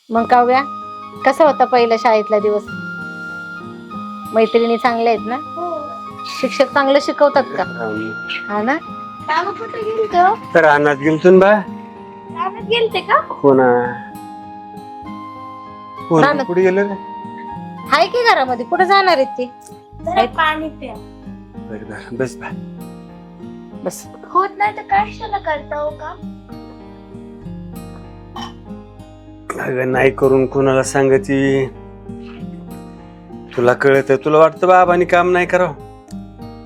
मग काव्या कसा होता पहिला शाळेतला दिवस? मैत्रिणी चांगल्या आहेत ना? शिक्षक चांगले शिकवतात का? हा ना. बाबा कुठे गेलतो? तर रानात गेलतो ना बा. रानात गेलते का? हो ना. रानात? कुठे गेलं रे? हाय की घरामध्ये, कुठे जाणार आहेत ते? जरा पाणी प्या. बरं बस बा. बस. होत नाही तर कशाला करता हो का? अगं नाही करून कोणाला सांगायची. तुला कळत, तुला वाटतं बाबांनी काम नाही करावं.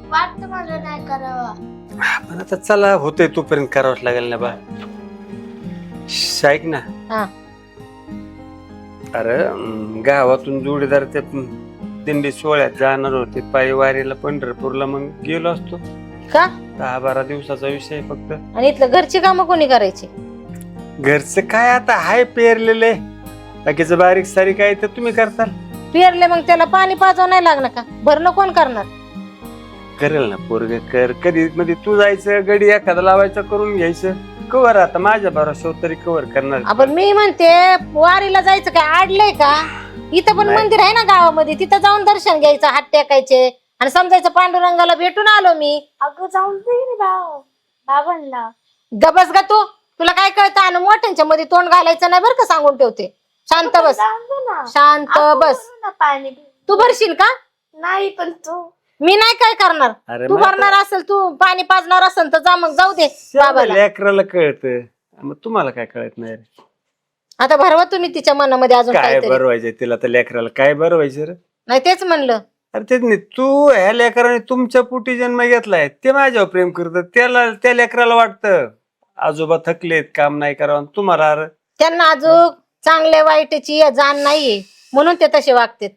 वाटतं मला नाही करावं. पण आता चला होतंय तोपर्यंत करावंच लागेल ना बा. ऐक ना. हा. अरे गावातून जोडीदार ते दिंडी सोहळ्यात जाणार होते पायी वारीला पंढरपूरला, मग गेलो असतो. का? 10-12 दिवसाचा विषय फक्त. आणि इथलं घरची कामं कोणी करायची? घरचं काय आता हाय पेरलेले, बाकीचं बारीक सारीक काय तर तुम्ही करताल. पेरले मग त्याला पाणी पाजावं नाही लागणार का? भरणं कोण करणार? करेल ना पोरग कर. कधी मध्ये तू जायचं गडी एखादा लावायचं करून घ्यायचं. कवर आता माझ्या भरोशावर तरी कवर करणार. आपण मी म्हणते वारीला जायचं काय आडलंय का? इथं पण मंदिर आहे ना गावामध्ये, तिथं जाऊन दर्शन घ्यायचं, हात टेकायचे आणि समजायचं पांडुरंगाला भेटून आलो मी. अगं जाऊन दे बाबांना. गबस गा तू, तुला काय कळतं? आणि मोठ्यांच्या मध्ये तोंड घालायचं नाही बरं का, सांगून ठेवते. शांत बस, जाऊन दे ना. शांत आपण बस. भरू ना पाणी. तू भरशील का? नाही पण तू. मी नाही काय करणार. अरे तू भरणार असेल, तू पाणी पाजणार असेल तर जा, मग जाऊ दे बाबाला. लेकराला कळत, मग तुम्हाला काय कळत नाही रे? आता भरवा तुम्ही तिच्या मनामध्ये अजून काय काहीतरी. बरवायचं तिला? तर लेकराला काय बरवायचं रे? नाही तेच म्हणलं. अरे तेच नाही, तू ह्या लेकराने तुमच्या पोटी जन्म घेतलाय, ते माझ्यावर प्रेम करतात. त्याला त्या लेकराला वाटतं आजोबा थकलेत, काम नाही करावं. तुम्हाला अरे त्यांना अजून चांगल्या वाईटची जाण नाहीये म्हणून ते तसे वागतात.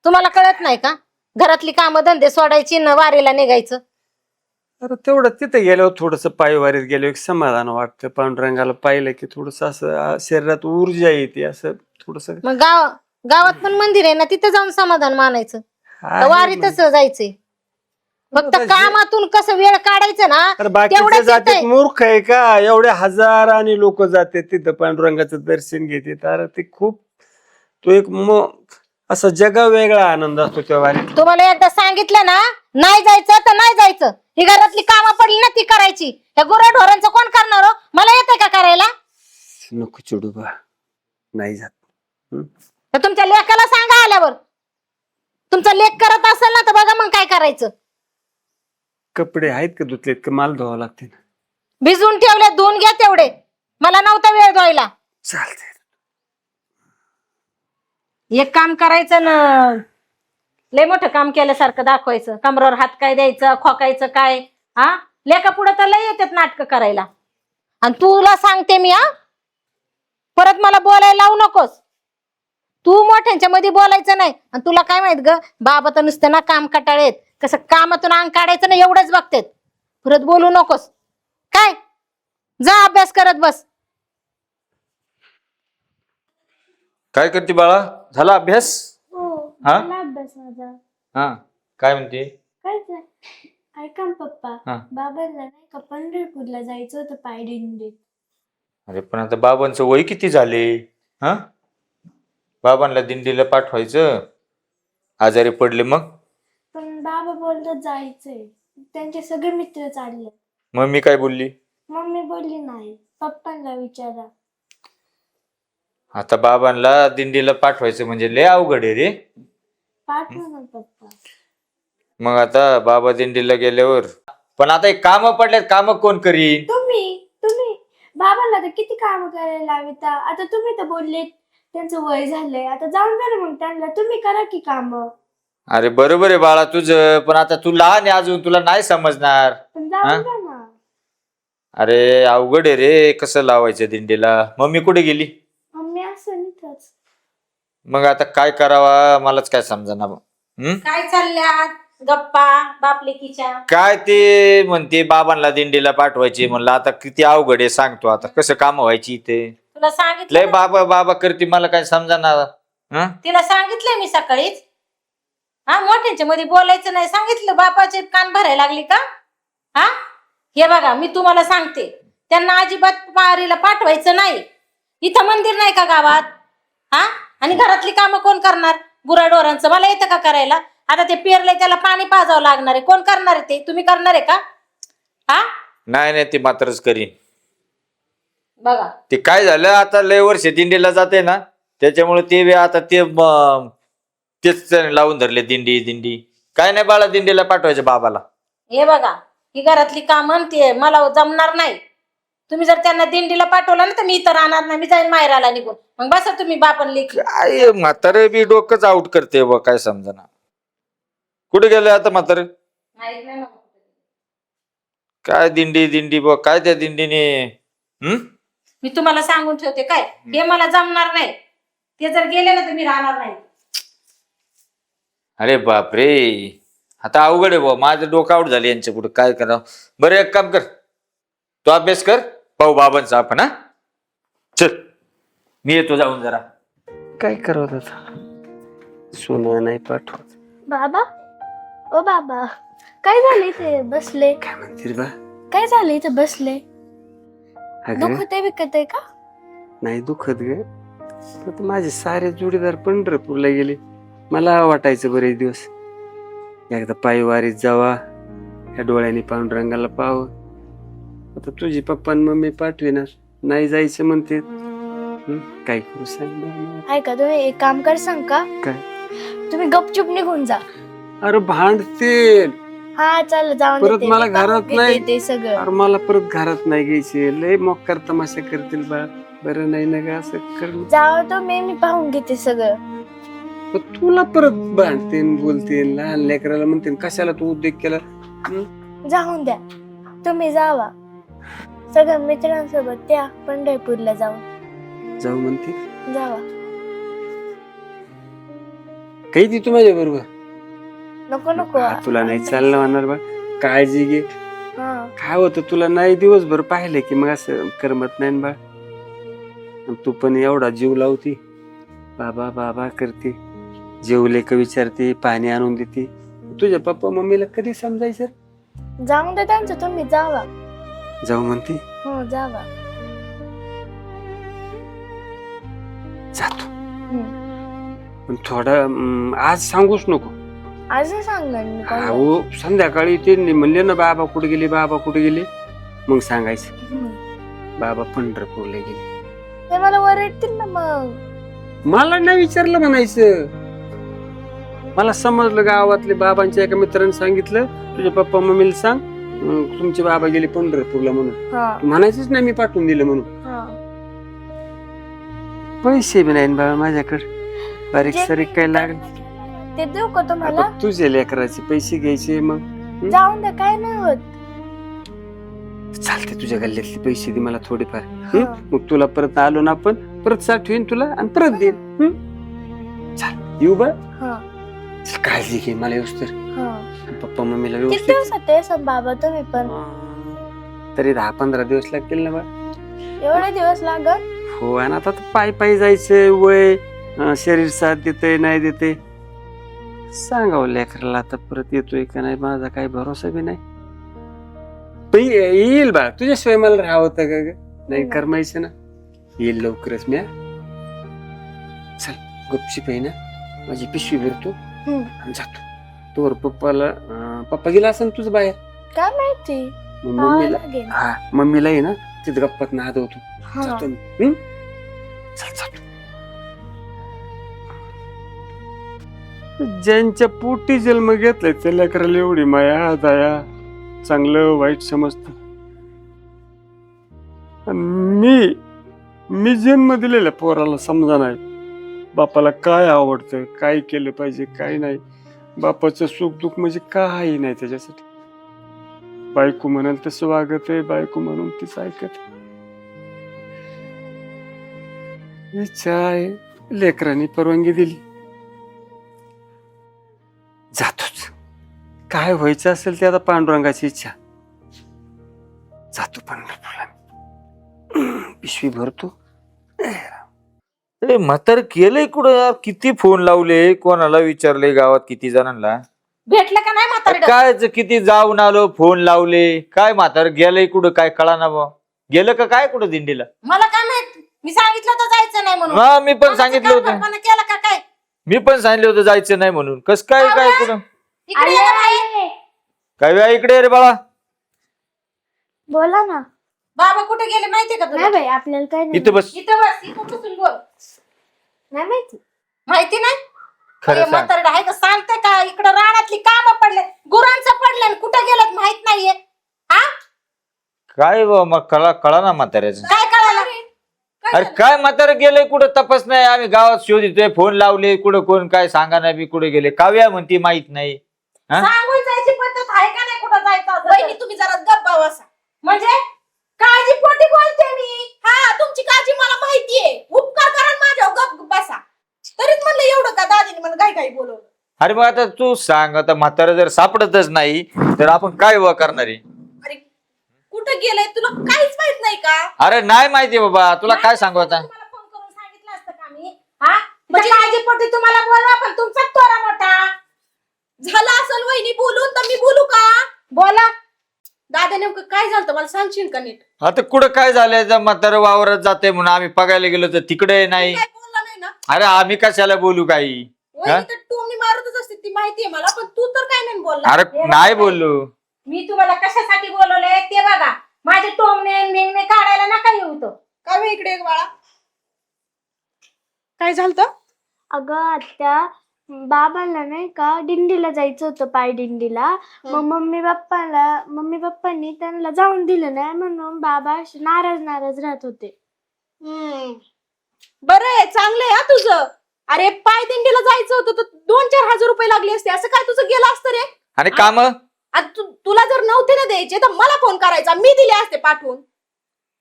तुम्हाला कळत नाही का? घरातली कामं धंदे सोडायची न वारीला निघायचं. अरे तेवढं तिथे गेल्यावर थोडस पायवारीत गेल्यावर एक समाधान वाटतं. पांडुरंगाला पाहिलं की थोडस असं शरीरात ऊर्जा येते, असं थोडस. मग गावात पण मंदिर आहे ना, तिथं जाऊन समाधान मानायचं. वारीतच जायचंय. फक्त कामातून कसं वेळ काढायचं ना, बाकीचे तेवढंच जाते येतंय. मूर्ख आहे का? एवढे हजारांनी लोक जाते तिथं पांडुरंगाचं दर्शन घेते. तर ते खूप, तो एक असा जगा वेगळा आनंद असतो त्या वारीत. तुम्हाला एकदा सांगितलं ना, नाही जायचं तर नाही जायचं. ही घरातली कामं पडली ना ती करायची. या गुराढोरांचं कोण करणार हो? मला येतंय का करायला? नको चिडू बा, नाही जात. तर तुमच्या लेकाला सांगा आल्यावर. तुमचा लेक करत असेल ना तर बघा मग काय करायचं. कपडे आहेत का धुतलेत का? माल धुवा लागते. भिजून ठेवले, धुवून घ्या तेवढे. मला नव्हता वेळ धुवायला. चालते. एक काम करायचं ना, लय मोठं काम केल्यासारखं दाखवायचं. कमरावर हात काय द्यायचं, खोकायचं काय. हा, लेका पुढे तर लय येतात नाटक करायला. आणि तुला सांगते मी, परत मला बोलायला लावू नकोस. तू मोठ्यांच्या मध्ये बोलायचं नाही. आणि तुला काय माहित ग, बाबा तर नुसतं ना काम कटाळेत, कसं कामातून अंग काढायचं ना एवढंच बघतेत. परत बोलू नकोस काय. जा अभ्यास करत बस. काय करते बाळा? झाला अभ्यास? हो. हा? झाला अभ्यास माझा. हा, काय म्हणते? काय ऐका ना पप्पा. हा. बाबांना नाही का पंढरपूरला जायचं होतं पायदिंडीत. अरे पण आता बाबांचं वय किती झाले? हा, बाबांना दिंडीला पाठवायचं, आजारी पडले मग? पण बाबा बोलतात जायचंय. त्यांचे सगळे मित्र चालले. मम्मी काय बोलली? मम्मी बोलली नाही, पप्पांना विचारा. आता बाबांना दिंडीला पाठवायचं म्हणजे लय अवघड आहे रे. पाठवा ना पप्पा. मग आता बाबा दिंडीला गेल्यावर पण आता एक काम पडल्यात, काम कोण करीन? तुम्ही बाबांना तर किती काम करायला लाविता. आता तुम्ही तर बोलले त्यांचं वय झालंय, आता जाऊन द्या ना मग त्यांना. तुम्ही करा की काम. अरे बरोबर आहे बाळा तुझं, पण आता तू लहान आहे अजून, तुला नाही समजणार. पण जाऊन द्या ना. अरे अवघड आहे रे, कसं लावायचं दिंडीला? मम्मी कुठे गेली? मम्मी असं इथंच. मग आता काय करावा मलाच काय समजना. काय चालल्यात गप्पा बापलेकीच्या? काय ते म्हणते बाबांना दिंडीला पाठवायची, म्हणलं आता किती अवघड आहे सांगतो. आता कसं काम व्हायची इथे? तुला लय सांगितलं ना? बाबा बाबा करते, मला काय समजाना. तिला सांगितलंय मी सकाळीच. हा, मोठ्यांच्या मध्ये बोलायचं नाही सांगितलं. बापाचे कान भरायला लागली का? हा, हे बघा मी तुम्हाला सांगते, त्यांना अजिबात वारीला पाठवायचं नाही. इथं मंदिर नाही का गावात? हा? आणि घरातली कामं कोण करणार? गुराढोरांचं मला येतं का करायला? आता ते पेरलंय त्याला पाणी पाजावं लागणार आहे, कोण करणार आहे? ते तुम्ही करणार आहे का? हा नाही नाही, ती मात्रच करीन. बघा, ते काय झालं, आता लय वर्ष दिंडीला जाते ना, त्याच्यामुळे ते आता तेच लावून धरले, दिंडी दिंडी. काय नाही बाळा, दिंडीला पाठवायचं बाबाला. हे बघा, ही घरातली कामं ते मला जमणार नाही. तुम्ही जर त्यांना दिंडीला पाठवलं ना तर मी इथं राहणार नाही, मी जाईन माहेराला निघून. मग बसा तुम्ही बापन लेकी. काय म्हातारे बी डोकंच आउट करते बा, काय समजना. कुठे गेले आता म्हातारे? माहित नाही मला. काय दिंडी दिंडी बा, काय त्या दिंडीने. मी तुम्हाला सांगून ठेवते काय, हे मला जमणार नाही. ते जर गेले ना तर मी राहणार नाही. अरे बापरे, आता अवघड आहे बा, माझं डोकं आउट झाले यांच्या पुढे. काय करावं बरं, एक काम कर, तू अभ्यास कर, पाहू बाबांचा आपण. हा चल, मी येतो जाऊन जरा. काय करावं आता, सोनं नाही पाठवत. बाबा, ओ बाबा, काय झालं इथे बसले? काय म्हणते रे बा? काय झालं इथे बसले? अगं दुखत आहे बिकत आहे का? नाही दुखत ग, आता माझे सारे जोडीदार पंढरपूरला गेले. मला वाटायचं बरेच दिवस एकदा पायी वारीत जावा, या डोळ्याने पांडुरंगाला पाहावं. आता तुझी पप्पा आणि मम्मी पाठवेणार, नाही जायचं म्हणते. काय करू सांग? ऐका, तुम्ही एक काम कर सांग का? काय? तुम्ही गपचूप निघून जा. अरे भांडते हा चल जाऊन परत देते, मला मी घरात पाहून नाही. घेते ते सगळं. अरे मला परत घरात नाही घ्यायचे, लय मोक्कार तमाशा करतील बा. बरं नाही ना ग असं कर. जाओ तो मी पाहून घेते सगळं. तुला परत भांडते बोलते, लहान लेकराला म्हणते कशाला तू उद्योग केला. जाऊन द्या, तुम्ही जावा सगळ्या मित्रांसोबत त्या पंढरपूरला जाऊ म्हणते. जावा. काही ती तू माझ्या बरोबर. नको नको. तुला नाही चाललं म्हणणार बा, काळजी घे. हा. काय होतं तुला नाही दिवसभर पाहिले की मग असं करमत नाही बा. तू पण एवढा जीव लावती, बाबा बाबा करते, जेवले का विचारते, पाणी आणून देते. तुझ्या पप्पा मम्मीला कधी समजायचं? जाऊन दे त्यांचं, तुम्ही जावा. जाऊ म्हणते. हो जावा. जातो पण थोडा आज सांगूच नको. आज सांगणार मी कोणाला. अहो संध्याकाळी ते म्हणले ना बाबा कुठे गेले, बाबा कुठे गेले, मग सांगायचं बाबा पंढरपूरला गेले. ते मला ओरडतील ना मग. मला नाही विचारलं म्हणायचं. मला समजलं गावातले बाबांच्या एका मित्राने सांगितलं तुझ्या पप्पा मम्मीला सांग तुमचे बाबा गेले पंढरपूरला म्हणून. हा. म्हणायचंच नाही मी पाठवून दिलं म्हणून. हा. पैसे बी नाही बाबा माझ्याकडे, बारीक सारीक काय लागलं ते देऊ का तुम्हाला? आता तुझे लेकराचे पैसे घ्यायचे मग. जाऊन द्या, काय नाही होत. चालते, तुझ्या गल्ल्यातले पैसे दे मला थोडेफार. हा. मग तुला परत आलो ना आपण, परत साठवीन तुला आणि परत देईन. चाल येऊ बा. हा. काळजी घे, मला येऊस तर हा. पप्पा मम्मीला किती व्यवस्थित. दिवसात आहे बाबा तुम्ही पण? तरी 10-15 दिवस लागतील ना बा. एवढे दिवस लागत? हो, आणि आता पायी पायी जायचंय, वय शरीर साथ देते नाही देते. सांगावं लेकराला आता परत येतोय का नाही, माझा काही भरोसा बी नाही. पण येईल बा, तुझ्याशिवाय मला राहावं का ग? नाही करमायचं ना, येईल लवकरच. मी चल गपशीप आहे ना, माझी पिशवी भरतो आणि जातो. तोवर पप्पा गेला असं तुझं बाहेर. काय माहिती. मग मम्मीला, लागेल. हा मम्मीला आहे ना तिथं गप्पात नाद होतो. हा. जातो मी. चल जातो. ज्यांच्या पोटी जन्म घेतलाय त्या लेकराला एवढी माया दया चांगलं वाईट समजत. मी जन्म दिलेल्या पोराला समजा नाही बापाला काय आवडतं, काय केलं पाहिजे, काय नाही. बापाचं सुख दुःख म्हणजे काही नाही त्याच्यासाठी. बायको म्हणाल तसं वागत आहे, बायको म्हणून तीच ऐकत. इच्छा आहे, लेकरांनी परवानगी दिली, जातोच. काय व्हायचं असेल ते आता पांडुरंगाची इच्छा. जातो पंढरपूरला, पिशवी भरतो. म्हातार केलंय कुठं यार? किती फोन लावले, कोणाला विचारले, गावात किती जणांना भेटलं का नाही म्हातारडं? काय किती जाऊन आलो, फोन लावले, काय म्हातार गेलंय कुठं काय कळा ना बा. गेलं का काय कुठं दिंडीला? मला काय माहित, मी सांगितलं होतं जायचं नाही म्हणून. हा मी पण कोणाचं सांगितलं होतं कारभारपणा केला का काय? मी पण सांगितलं होतं जायचं नाही म्हणून. कस काय काय कुठं इकडे ये बाई. काय वेळा इकडे ये रे बाळा. बोला ना. बाबा कुठे गेले माहितीये का नाही तुला? बाई आपल्याला काय नाही इथं बस. इथं बस, इथं बसून बोल. नाही माहिती. माहिती नाही? खरं सांग. म्हातारडं आहे का सांगते का? इकडं रानातली कामं पडले, गुरांचं पडलं, कुठं गेलं माहित नाहीये. हा काय मग कळा ना म्हाताऱ्याचं. काय कळालं? अरे काय म्हातारं गेलंय कुठं तपास नाही. आम्ही गावात शोधितोय, फोन लावले, कुठं कोण काय सांगा नाही बी कुठे गेले. काव्या म्हणती माहित नाही. हा? सांगून जायची पद्धत आहे का नाही कुठं जायचं असं? वहिनी तुम्ही जरा गप्पा बसा. म्हणजे काळजी पोटी बोलते मी. हा तुमची काळजी मला माहितीये. उपकार करा आणि माझ्यावर गप बसा. तरीच म्हणलं एवढं का दादीने मला काय काय बोलवलं. अरे मग आता तू सांग, आता म्हातारं जर सापडतच नाही तर आपण काय करणार आहे? अरे कुठं गेलंय तुला काहीच माहित नाही का? अरे नाही माहिती बाबा, तुला काय सांगू आता. तुम्हाला फोन करून सांगितलं असतं का मी? हा म्हणजे काळजी पोटी तुम्हाला बोलवा, पण तुमचाच तोरा मोठा. झालं असेल वहिनी बोलून तर मी बोलू का? बोला. दादा नेमकं काय झालं मला सांगशील का नीट? आता कुठं काय झालंय, जर म्हातारं वावरत जाते म्हणून आम्ही बघायला गेलो तर तिकडे नाही. काय बोलला नाही ना? अरे आम्ही कशाला बोलू काही. वहिनी तर टोमणी मारतच असते ती माहितीये मला, पण तू तर काय नाही बोलला. अरे नाही बोललो. मी तुम्हाला कशासाठी बोलवलंय ते बघा. माझे टोमणे मिंगणे काढायला नका येऊ तो. का मी इकडे एक बाळा? काय झालं? अगं आत्या बाबांना नाही का दिंडीला जायचं होतं, पाय दिंडीला. मग मम्मी पप्पांनी त्यांना जाऊन दिलं नाही म्हणून बाबा असे नाराज राहत होते. बरं आहे, चांगलंय हा तुझं. अरे पाय दिंडीला जायचं होतं तर 2-4 हजार रुपये लागले असते. असं काय तुझं गेलं असतं रे? आणि काम आता तुला जर नव्हते ना द्यायचे तर मला फोन करायचा, मी दिले असते पाठवून.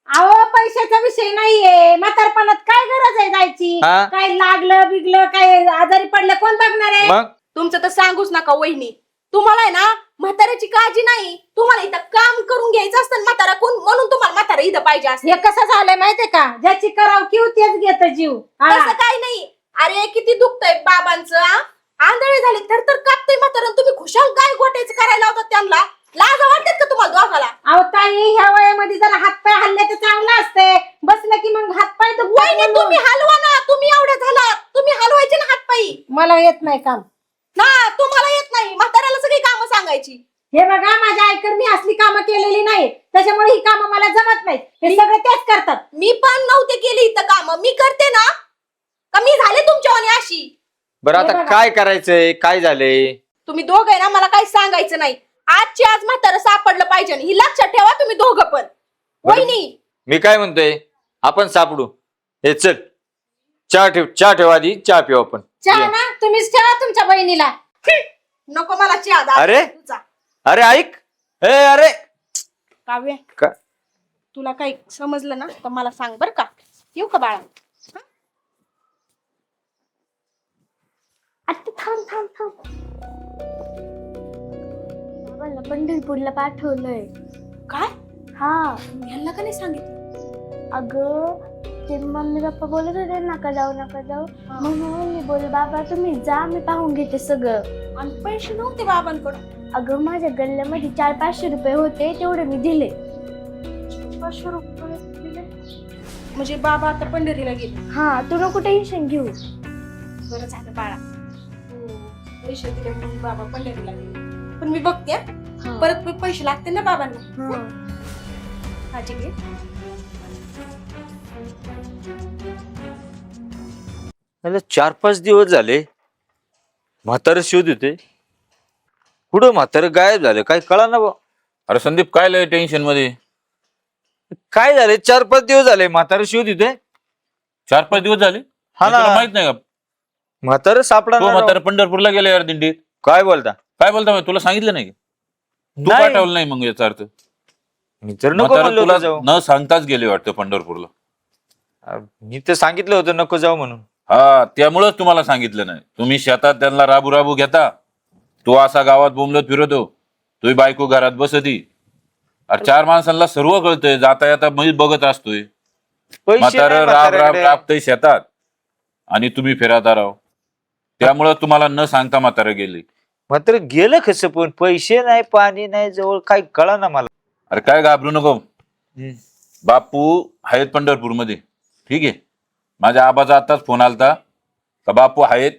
अहो पैशाचा विषय नाहीये. म्हातारपणात काय गरज आहे जायची? हा? काय लागलं बिगलं, काय आजारी पडलं कोण बघणार आहे? मग तुमचं तर सांगूच नका वहिनी. तुम्हाला आहे ना म्हाताऱ्याची काळजी नाही. तुम्हाला इथं काम करून घ्यायचं असतं ना म्हातारा कोण, म्हणून तुम्हाला म्हातारा इथं पाहिजे असतं. हे कसं झालंय माहितीये का? ज्याची कराव किव तेच घेत जीव. हा. तसं काय नाही. अरे किती दुखतंय बाबांचं. आंधळे झाले तर कापतंय म्हातारा. तुम्ही खुशाल गाय गोट्याचं करायला होतात त्यांना. लाज वाटतात का तुम्हाला दोघाला? अहो ताई, ह्या वयामध्ये जरा हातपाय हल्ले तर चांगलं असतंय. बसलं की मग हातपाय वहिनी तुम्ही हलवा ना. तुम्ही एवढे झालात, तुम्ही हलवायचे ना हातपायी. मला येत नाही काम. ना तुम्हाला येत नाही. म्हाताऱ्याला सगळी कामं सांगायची. हे बघा, माझ्या आईकर मी असली कामं केलेली नाही, त्याच्यामुळे ही कामं मला जमत नाहीत. हे सगळे तेच करतात. मी पण नव्हते केली इथं कामं. मी करते ना. का मी झाले तुमच्यावानी अशी? बरं हे आता बघा. काय करायचंय, काय झालंय? तुम्ही दोघं आहे ना, मला काही सांगायचं नाही. आजची आज म्हातारं सापडलं पाहिजे. ही लक्षात ठेवा तुम्ही दोघं पण. वहिनी मी काय म्हणतोय, आपण सापडू. हे चल चहा ठेव आधी. चहा पिऊ आपण. चहा ना तुम्हीच ठेवा तुमच्या बहिणीला. नको मला चहा दादा अरे? तुझा. अरे ऐक. अरे काव्य का- तुला काही समजलं ना तर मला सांग बर का. येऊ का बाळा? आता थांब. बाबांना पंढरपूरला पाठवलंय. काय? हा ह्यांना का नाही सांगितलं? अगं ते मम्मी पप्पा बोलत होते नका जाऊ म्हणून मी बोल बाबा तुम्ही जा, मी पाहून घेते सगळं. आणि पैसे नव्हते बाबांकडे. अगं माझ्या गल्ल्यामध्ये 400-500 रुपये होते, तेवढे मी दिले. 500 रुपये दिले? म्हणजे बाबा आता पंढरीला गेले. हा तू नको टेन्शन घेऊ. बरं झालं बाळा. पैसे दिले म्हणून बाबा पंढरीला गेले. पण मी बघते हा. परत पैसे लागते ना बाबांना. काळजी घे. मला 4-5 दिवस झाले म्हातारं शोध होते. कुठं म्हातारं गायब झालं, काय कळा ना बा. अरे संदीप काय लय टेन्शन मध्ये? काय झाले? 4-5 दिवस झाले म्हातारं शोध होते. 4-5 दिवस झाले? हा ना. तुला माहित नाही का म्हातारं सापडा तो म्हातारा पंढरपूरला गेला यार दिंडीत. काय बोलता? काय बोलता तुला सांगितलं नाही का? तू नाही. पाठवलं नाही मग याचा अर्थ. मी तर नको म्हातारा म्हणलो तुला होतो जाऊ. न सांगताच गेले वाटतं पंढरपूरला. मी तर सांगितलं होतं नको जाऊ म्हणून. हा त्यामुळेच तुम्हाला सांगितलं नाही. तुम्ही शेतात त्यांना राबू घेता. तू असा गावात बोंबलत फिरतो. तुझी बायको घरात बसती. अरे 4 माणसांना सर्व कळतंय. जाता येता मी बघत असतोय. पैसे म्हातारं नाही राब म्हाताऱ्याकडे. राबतय शेतात आणि तुम्ही फिरता राव. त्यामुळे तुम्हाला न सांगता म्हातारं गेले. मात्र गेलं कसं? पण पैसे नाही, पाणी नाही जवळ, काय कळा ना मला. अरे काय घाबरू नको. बापू आहेत पंढरपूर मध्ये. ठीक आहे. माझ्या आबाचा आताच फोन आलता का बापू आहेत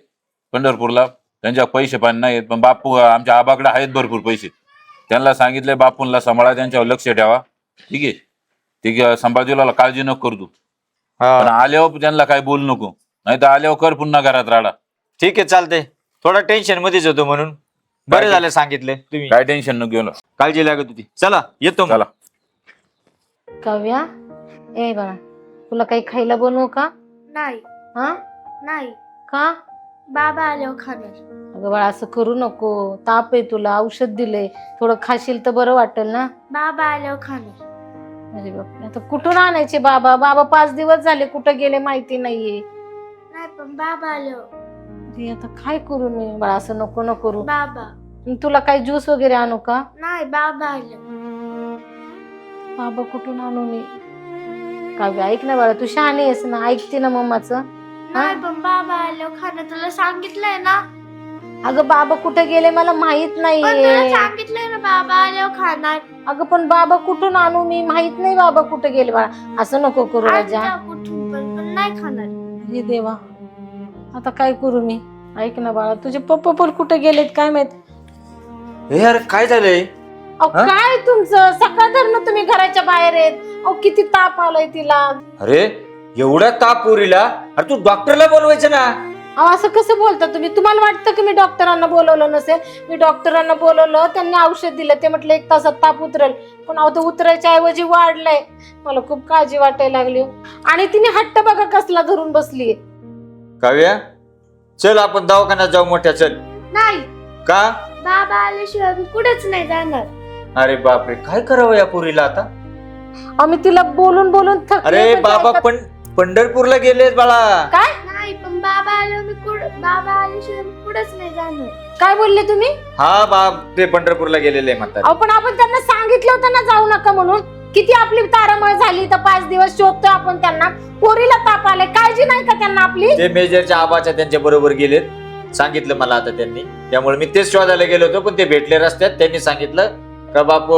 पंढरपूरला, त्यांच्या पैसे पण नाहीत, पण बापू आमच्या आबाकडे आहेत भरपूर पैसे. त्यांना सांगितले बापूंना सांभाळा, त्यांच्यावर लक्ष ठेवा. ठीक आहे, ते संभाजीला काळजी नको करू तू. पण आल्यावर त्यांना काय बोलू नको, नाही तर आल्यावर कर पुन्हा घरात राडा. ठीक आहे चालतंय. थोडा टेन्शन मध्येच होतो म्हणून बरं झालं सांगितलं तुम्ही. काय टेन्शन नको घेऊ. काळजी लागत होती. चला येतो मग. चला. काव्या, ए बाळा, तुला काही खायला बनवू का? नाही हा? नाही, का? बाबा आल्यावर खाणार. अगं बाळा, असं करू नको. ताप आहे तुला, औषध दिले, थोडं खाशील तर बरं वाटेल ना. बाबा आल्यावर खाणार. अरे बापरे, आता कुठून आणायचे बाबा? बाबा 5 दिवस झाले कुठं गेले माहिती नाहीये. नाही पण बाबा आल्यावर. अरे आता काय करू मी बाळा? असं नको न करू. बाबा तुला काही ज्यूस वगैरे आणू का? नाही, बाबा आल्यावर. बाबा कुठून आणू मी? काव्य ऐक ना बाळा, तू शहाणी आहेस ना, ऐकते ना मम्माचं. नाही पण बाबा आल्यावर खाणार. तुला सांगितलंय ना. अगं बाबा कुठे गेले मला माहित पण तुला नाहीये. सांगितलंय ना बाबा आल्यावर खाणार. अगं पण बाबा कुठून आणू मी? माहित नाही बाबा कुठे गेले बाळा. असं नको करू राजा. आणजा कुठून पण नाही खाणार. हे देवा, आता काय करू मी? ऐक ना बाळा, तुझे पप्पा पण कुठे गेलेत काय माहित. हे यार काय झालंय? अहो काय तुमचं? सकाळ धरणं तुम्ही घराच्या बाहेर आहेत. अहो किती ताप आलाय तिला. अरे एवढा ताप पोरीला, अरे तू डॉक्टरला बोलवायचं ना. अहो असं कसं बोलता तुम्ही? तुम्हाला वाटतं की मी डॉक्टरांना बोलवलं नसेल? मी डॉक्टरांना बोलवलं, त्यांनी औषध दिलं, ते म्हटलं 1 तासात ताप उतरेल, पण अहो तो उतरायच्या ऐवजी वाढलाय. मला खूप काळजी वाटायला लागली. आणि तिने हट्ट बघा कसला धरून बसलीये. काव्या चल आपण दवाखान्यात जाऊ मोठ्या. चल. नाही, का? बाबा आल्याशिवाय मी कुठेच नाही जाणार. अरे बापरे, काय करावं या पोरीला आता? आम्ही तिला बोलून बोलून थकले. अरे पण ती बाबा ऐकत- पण पंढरपूरला गेलेत बाळा. काय नाही पण बाबा आल्यावर बाबा आल्याशिवाय मी कुठेच नाही जाणार. काय बोलले तुम्ही? हा बाप ते पंढरपूरला गेलेले म्हणतात. अहो पण आपण त्यांना सांगितलं होतं ना जाऊ नका म्हणून. किती आपली तारामळ झाली तर 5 दिवस शोधतोय आपण त्यांना. पोरीला ताप आलाय, काळजी नाही का त्यांना आपली? ते मेजरच्या आबाच्या त्यांच्या बरोबर गेलेत, सांगितलं मला आता त्यांनी. त्यामुळे मी तेच शोधायला गेलो होतो, पण ते भेटले रस्त्यात. त्यांनी सांगितलं का बापू,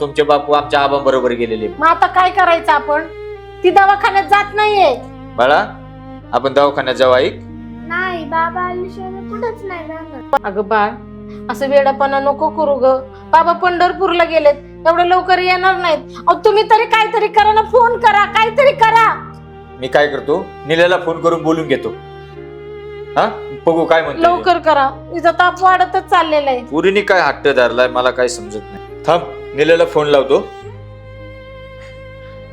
तुमचे बापू आमच्या आबा बरोबर गेलेले. मग आता काय करायचं आपण? ती दवाखान्यात जात नाहीये. बाळा आपण दवाखान्यात जाऊ. ऐक, नाही, बाबा आल्याशिवाय मी कुठेच नाही जाणार. अगं बाळ, असं वेडापणा नको करू ग. बाबा पंढरपूरला गेलेत, एवढं लवकर येणार नाहीत. अहो तुम्ही तरी काहीतरी करा ना, फोन करा, काहीतरी करा. मी काय करतो, निलेला फोन करून बोलून घेतो. हा बघू काय म्हणतो. लवकर करा, तिचा ताप वाढतच चाललेला आहे. पुरीने काय हट्ट धरलाय मला काय समजत नाही. थांब, निलेला फोन लावतो.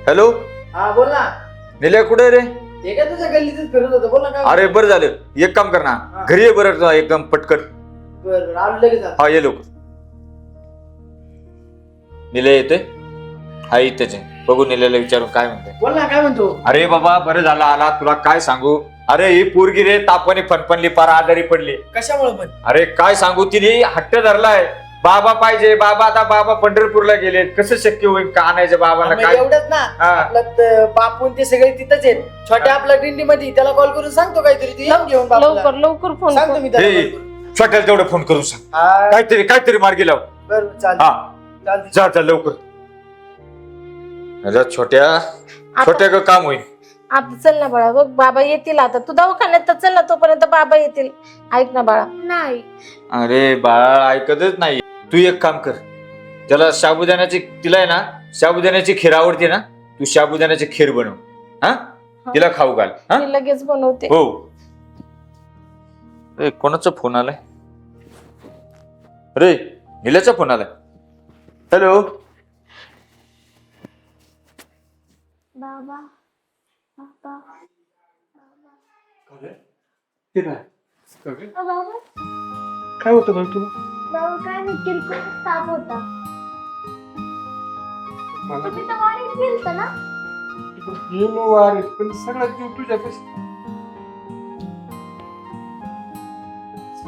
हॅलो, हा बोल ना. निल्या कुठे रे? ते काय तुझ्या गल्लीतच फिरत होतं, बोल ना. काय अरे बरं झालं, एक काम कर ना, हा. घरी ये बरं एकदम पटकन. बरं आलो लगेच आता. हा ये लोक. निलय येते. हा इथेच आहे. बघू निलेला विचारून काय म्हणते. बोल ना, काय म्हणतो? अरे बाबा बरं झालं आला. तुला काय सांगू, अरे ही पोरगी रे तापाने फणफणली, पार आजारी पडली. कशामुळे पण? अरे काय सांगू, तिने हट्ट धरलाय बाबा पाहिजे. बाबा आता बाबा पंढरपूरला गेले, कसं शक्य होईल का आणायचं बाबाला? मग काय एवढंच ना. हा. आपलं बापून ते सगळे तिथंच आहेत. छोट्या आपल्या दिंडी मध्ये त्याला कॉल करून सांगतो काहीतरी, ती येऊन घेऊन बापूला. लवकर लवकर फोन सांगतो कर. मी त्याला हे, call करून. छोट्याला तेवढं फोन करून सांग. हा, काहीतरी मार्गी लाव. बरं चालतं. हा चालतं. जा जा लवकर. अरे छोट्या का काम होईल. आता चल ना बाळा, बघ बाबा येतील आता. तू दवाखान्यात तर चल ना, तोपर्यंत बाबा येतील. ऐक ना बाळा. नाही, अरे बाळा ऐकतच नाही. तू एक काम कर, त्याला साबुदाण्याची, तिला आहे ना साबुदाण्याची खीर आवडते ना, तू साबुदाण्याची खीर बनव. हा तिला खाऊ घाल. हा मी लगेच बनवते. हो. ए कोणाचा फोन आलाय रे? निल्याचा फोन आलाय. हॅलो. बाबा बाबा बाबा काय होतं बघ तुला? बाबा काय नाही, किरकोळ ताप होता. तुम्ही तर वारीत गेलता ना. पण सगळा जीव तुझ्यापाशी.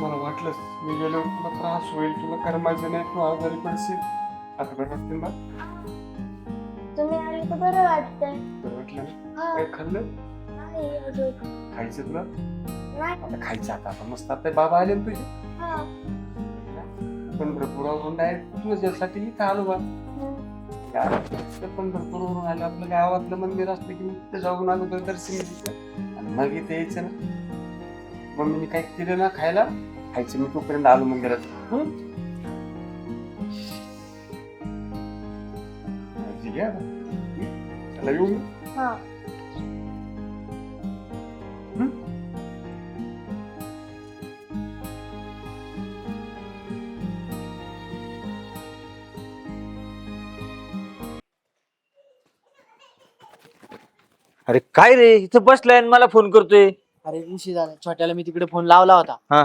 मला वाटलं मी गेल्यावर तुला त्रास होईल, तुला करमायचं नाही, तू आजारी पडशील. आता बरं वाटतं ना? तुम्ही आले तर बरं वाटतंय. बरं वाटलं ना? हा. काय खाल्लं? नाही अजून. खायचं तुला? नाही. आता खायचं आता मस्त. आता बाबा आले ना तुझे. हा. पंढरपुरावरून डायरेक्ट तुझ्यासाठी इथं आलो बा. पंढरपूरवरून आलं आपलं गावातलं मंदिर असलं की तिथं जाऊन अगोदर दर्शन घ्यायचं आणि मग इथे यायचं ना. मम्मीने काय केलं ना खायचं मी तोपर्यंत आलो मंदिरात. चला येऊ मी. हा. अरे काय रे इथं बसलाय आणि मला फोन करतोय. अरे उशीर झाला, छोट्याला मी तिकडे फोन लावला होता. हा.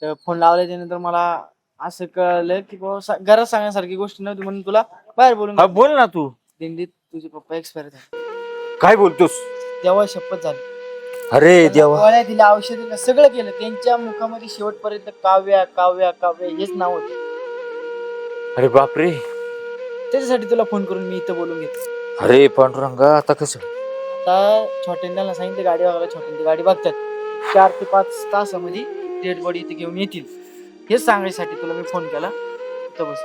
तर फोन लावल्याच्या नंतर मला असं कळलं की घरात सांगण्यासारखी गोष्ट नव्हती म्हणून तुला बाहेर बोलून हा बोल ना तू. दिंडीत तुझे पप्पा एक्सपायर झाले. काय बोलतोस? तेव्हा शपथ झाली. अरे त्यांना देवा. गोळ्या दिल्या, औषध दिलं, सगळं केलं. त्यांच्या मुखामध्ये शेवटपर्यंत काव्या काव्या काव्या हेच नाव होते. अरे बापरे. त्याच्यासाठी तुला फोन करून मी इथं बोलून घेतलं. अरे पांडुरंगा आता कसं? आता छोट्यांना सांगितलं गाडी बघायला, छोट्यांची गाडी बघतात. 4 ते 5 तासामध्ये डेड बॉडी इथे घेऊन येतील. हेच सांगायसाठी तुला मी फोन केला. इथं बस,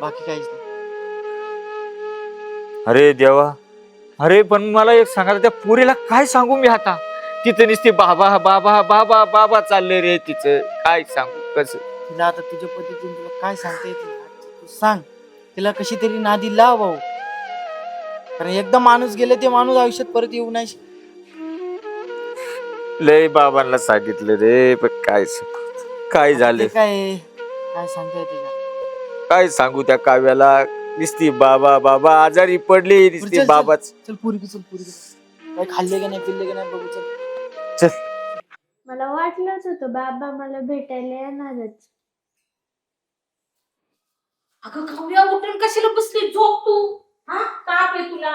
बाकी काहीच नाही. अरे देवा. अरे पण मला एक सांगा, त्या पुरीला काय सांगू मी आता? तिथं नुसती बाबा बाबा बाबा बाबा चाललंय रे तिचं. काय सांगू कसं? तिला आता तुझ्या पद्धतीने तुला काय सांगता येते तू सांग. तिला कशी तरी नादी लाव भाऊ, कारण एकदा माणूस गेले ते माणूस आयुष्यात परत येऊ नाही. लय बाबांना सांगितलं रे पण काय काय झालं? काय काय सांगता येते का? काय सांगू त्या काव्याला? नुसती बाबा बाबा आजारी पडली नुसती चल, बाबाच. चल पुरी चल पुरी. काय खाल्ले का नाही पिल्ले का नाही बघू. चल चल. मला वाटलंच होतं बाबा मला भेटायला येणारच. अगं खाऊया, उठून कशाला बसली? झोप तू. हा ताप आहे तुला?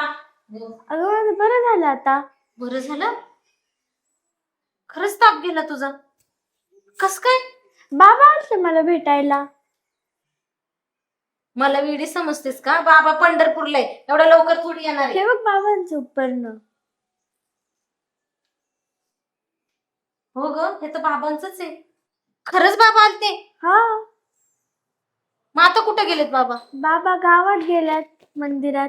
अगं माझं बरं झालं आता. बरं झालं? खरंच ताप गेला तुझा? कस काय? बाबा आलते मला भेटायला. मला वेडी समजतेस का? बाबा पंढरपूरला आहे, एवढ्या लवकर थोडी येणार आहे. हे बघ बाबांचं उपकरण. हो ग, हे तर बाबांचंच आहे. खरंच बाबा आलते? हा. मग आता कुठे गेलेत बाबा? बाबा गावात गेल्यात मंदिरात.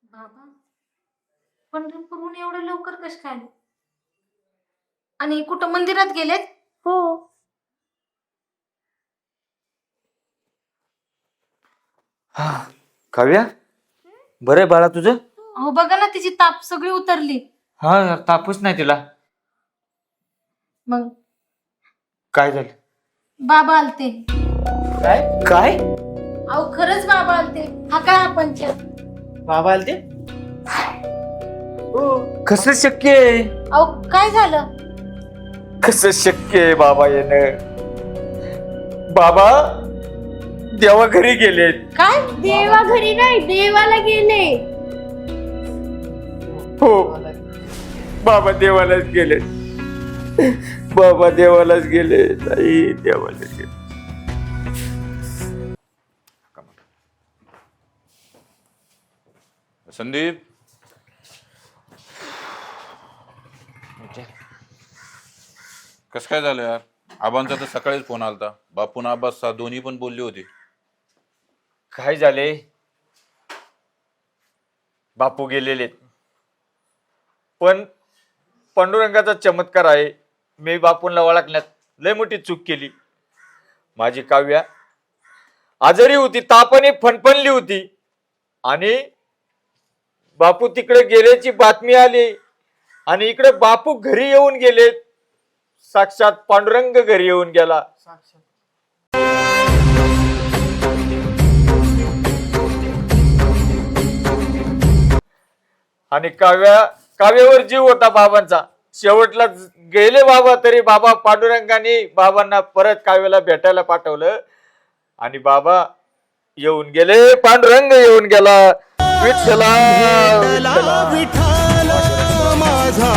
बाबा पंढरपूरहून एवढ्या लवकर कश काय आले? आणि कुठं मंदिरात गेलेत? हो. काव्या बरं बाळा तुझं? हो बघा ना, तिची ताप सगळी उतरली. हा तापच नाही तिला. मग काय झालं? बाबा आलते. काय काय? अहो खरंच बाबा आलते. हा काय हा पंच? बाबा आलते? हो. कसं शक्य आहे? अहो काय झालं? कसं शक्य आहे बाबा येणं? बाबा देवा घरी गेलेत. काय? देवा घरी नाही, देवाला गेले. हो बाबा देवालाच गेले. बाबा देवालाच गेले. आई देवालाच गेले. संदीप कस काय झालं यार? आबांचा तर सकाळीच फोन आलता. बापून आबास दोन्ही पण बोलले होते. काय झाले? बापू गेलेले, पण पांडुरंगाचा चमत्कार आहे. मी बापूंना ओळखण्यात लय मोठी चूक केली. माझी काव्या आजारी होती, तापाने फणफणली होती आणि बापू तिकडे गेल्याची बातमी आली आणि इकडे बापू घरी येऊन गेले. साक्षात पांडुरंग घरी येऊन गेला. आणि काव्यावर जीव होता बाबांचा. शेवटला गेले बाबा, तरी बाबा पांडुरंगाने बाबांना परत काव्याला भेटायला पाठवलं आणि बाबा येऊन गेले. पांडुरंग येऊन गेला. विठ्ठला विठ्ठला माझा